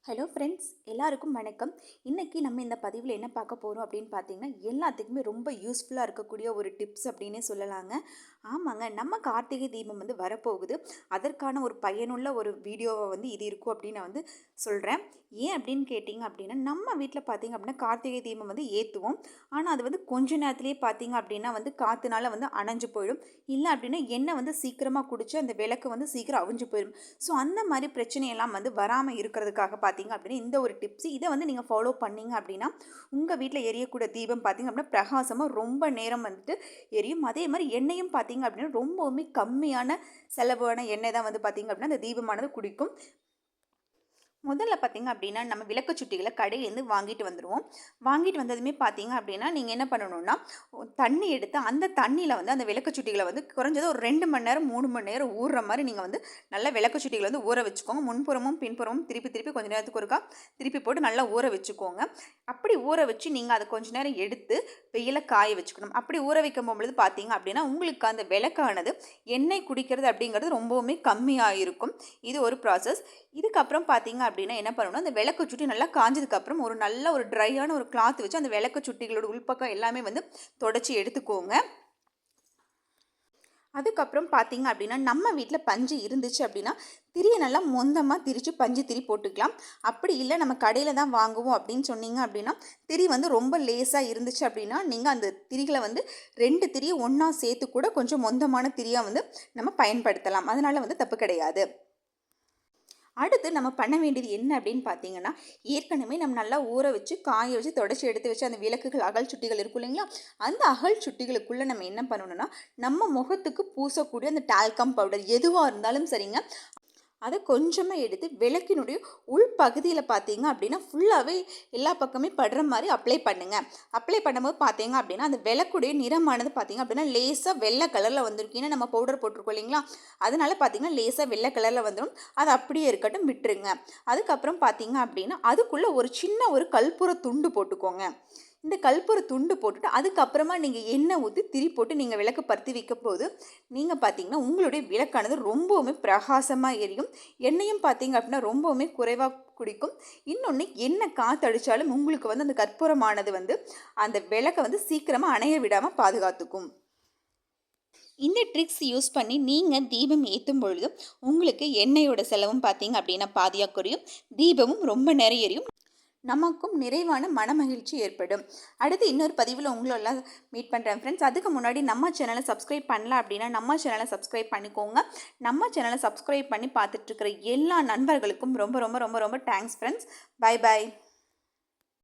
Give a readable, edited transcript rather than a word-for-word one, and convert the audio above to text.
Hello friends, எல்லாருக்கும் வணக்கம். இன்றைக்கி நம்ம இந்த பதிவில் என்ன பார்க்க போகிறோம் அப்படின்னு பார்த்தீங்கன்னா, எல்லாத்துக்குமே ரொம்ப யூஸ்ஃபுல்லாக இருக்கக்கூடிய ஒரு டிப்ஸ் அப்படின்னே சொல்லலாங்க. ஆமாங்க, நம்ம கார்த்திகை தீபம் வரப்போகுது. அதற்கான ஒரு பயனுள்ள ஒரு வீடியோவை இது இருக்கும் அப்படின்னு நான் சொல்கிறேன். ஏன் அப்படின்னு கேட்டிங்க அப்படின்னா, நம்ம வீட்டில் பார்த்தீங்க அப்படின்னா கார்த்திகை தீபம் ஏற்றுவோம். ஆனால் அது கொஞ்ச நேரத்துலேயே பார்த்தீங்க அப்படின்னா காற்றுனால அணைஞ்சு போயிடும். இல்லை அப்படின்னா எண்ணெய் சீக்கிரமாக குடிச்சு அந்த விளக்கு சீக்கிரம் அவிஞ்சு போயிடும். ஸோ அந்த மாதிரி பிரச்சனையெல்லாம் வராமல் இருக்கிறதுக்காக பார்த்தீங்க அப்படின்னா இந்த ஒரு டிப்ஸ் இதை நீங்கள் ஃபாலோ பண்ணீங்க அப்படின்னா உங்கள் வீட்டில் எரியக்கூடிய தீபம் பார்த்தீங்க அப்படின்னா பிரகாசமாக ரொம்ப நேரம் எரியும். அதே மாதிரி எண்ணெயும் பார்த்தீங்க அப்படின்னா ரொம்பவுமே கம்மியான செலவான எண்ணெய் தான் பார்த்தீங்க அப்படின்னா அந்த தீபமானது குடிக்கும். முதல்ல பார்த்தீங்க அப்படின்னா நம்ம விளக்கு சுட்டிகளை கடையிலேருந்து வாங்கிட்டு வந்துடுவோம். வாங்கிட்டு வந்ததுமே பார்த்தீங்க அப்படின்னா நீங்கள் என்ன பண்ணணும்னா தண்ணி எடுத்து அந்த தண்ணியில் அந்த விளக்கு சுட்டிகளை குறைஞ்சது ஒரு 2 மணி நேரம் 3 மணி நேரம் ஊறுற மாதிரி நீங்கள் நல்லா விளக்கு சுட்டிகளை ஊற வச்சுக்கோங்க. முன்புறமும் பின்புறமும் திருப்பி கொஞ்சம் நேரத்துக்கு ஒருக்கா திருப்பி போட்டு நல்லா ஊற வச்சுக்கோங்க. அப்படி ஊற வச்சு நீங்கள் அதை கொஞ்சம் நேரம் எடுத்து வெயில காய வச்சுக்கணும். அப்படி ஊற வைக்கும் பொழுது பார்த்தீங்க அப்படின்னா உங்களுக்கு அந்த விளக்கானது எண்ணெய் குடிக்கிறது அப்படிங்கிறது ரொம்பவுமே கம்மியாக இருக்கும். இது ஒரு ப்ராசஸ். இதுக்கப்புறம் பார்த்தீங்க அப்படின்னா என்ன பண்ணணும், அந்த விளக்கு சுட்டி நல்லா காஞ்சதுக்கப்புறம் ஒரு நல்ல ஒரு ட்ரையான ஒரு கிளாத் வச்சு அந்த விளக்கு சுட்டிகளோட உள்பக்கம் எல்லாமே தொடச்சி எடுத்துக்கோங்க. அதுக்கப்புறம் பார்த்தீங்க அப்படின்னா நம்ம வீட்டில் பஞ்சு இருந்துச்சு அப்படின்னா திரியை நல்லா மொந்தமாக திரித்து பஞ்சு திரி போட்டுக்கலாம். அப்படி இல்லை நம்ம கடையில் தான் வாங்குவோம் அப்படின்னு சொன்னீங்க அப்படின்னா திரி ரொம்ப லேசாக இருந்துச்சு அப்படின்னா நீங்கள் அந்த திரிகளை 2 திரியை ஒன்றா சேர்த்து கூட கொஞ்சம் மொந்தமான திரியாக நம்ம பயன்படுத்தலாம். அதனால் தப்பு கிடையாது. அடுத்து நம்ம பண்ண வேண்டியது என்ன அப்படின்னு பார்த்தீங்கன்னா, ஏற்கனவே நம்ம நல்லா ஊற வச்சு காய வச்சு தொடச்சி எடுத்து வச்சு அந்த விளக்குகள் அகல் சுட்டிகள் இருக்கும் இல்லைங்களா, அந்த அகல் சுட்டிகளுக்குள்ளே நம்ம என்ன பண்ணணும்னா நம்ம முகத்துக்கு பூசக்கூடிய அந்த டால்கம் பவுடர் எதுவாக இருந்தாலும் சரிங்க, அதை கொஞ்சமாக எடுத்து விளக்கினுடைய உள்பகுதியில் பார்த்தீங்க அப்படின்னா ஃபுல்லாகவே எல்லா பக்கமே படுற மாதிரி அப்ளை பண்ணுங்கள். அப்ளை பண்ணும்போது பார்த்தீங்க அப்படின்னா அந்த விளக்குடைய நிறமானது பார்த்தீங்க அப்படின்னா லேசாக வெள்ளை கலரில் வந்துருக்கீங்கன்னா நம்ம பவுடர் போட்டிருக்கோம் இல்லைங்களா, அதனால பார்த்தீங்கன்னா லேசாக வெள்ளை கலரில் வந்துடும். அது அப்படியே இருக்கட்டும், விட்டுருங்க. அதுக்கப்புறம் பார்த்தீங்க அப்படின்னா அதுக்குள்ளே ஒரு சின்ன ஒரு கற்பூர துண்டு போட்டுக்கோங்க. இந்த கற்பூர துண்டு போட்டுட்டு அதுக்கப்புறமா நீங்கள் எண்ணெய் ஊற்றி திரி போட்டு நீங்கள் விளக்கு பற்றி வைக்க போது நீங்கள் பார்த்தீங்கன்னா உங்களுடைய விளக்கானது ரொம்பவுமே பிரகாசமாக எரியும். எண்ணெயும் பார்த்தீங்க அப்படின்னா ரொம்பவுமே குறைவாக குடிக்கும். இன்னொன்று எண்ணெய் காற்றடிச்சாலும் உங்களுக்கு அந்த கற்பூரமானது அந்த விளக்கை சீக்கிரமாக அணைய விடாமல் பாதுகாத்துக்கும். இந்த ட்ரிக்ஸ் யூஸ் பண்ணி நீங்கள் தீபம் ஏற்றும் பொழுது உங்களுக்கு எண்ணெயோட செலவும் பார்த்தீங்க அப்படின்னா பாதியாக குறையும். தீபமும் ரொம்ப நேரம் எரியும். நமக்கும் நிறைவான மனமகிழ்ச்சி ஏற்படும். அடுத்து இன்னொரு பதிவில் உங்களெல்லாம் மீட் பண்ணுறேன் ஃப்ரெண்ட்ஸ். அதுக்கு முன்னாடி நம்ம சேனலை சப்ஸ்கிரைப் பண்ணல அப்படின்னா நம்ம சேனலை சப்ஸ்கிரைப் பண்ணிக்கோங்க. நம்ம சேனலை சப்ஸ்கிரைப் பண்ணி பார்த்துட்ருக்கிற எல்லா நண்பர்களுக்கும் ரொம்ப ரொம்ப ரொம்ப ரொம்ப தேங்க்ஸ் ஃப்ரெண்ட்ஸ். Bye bye.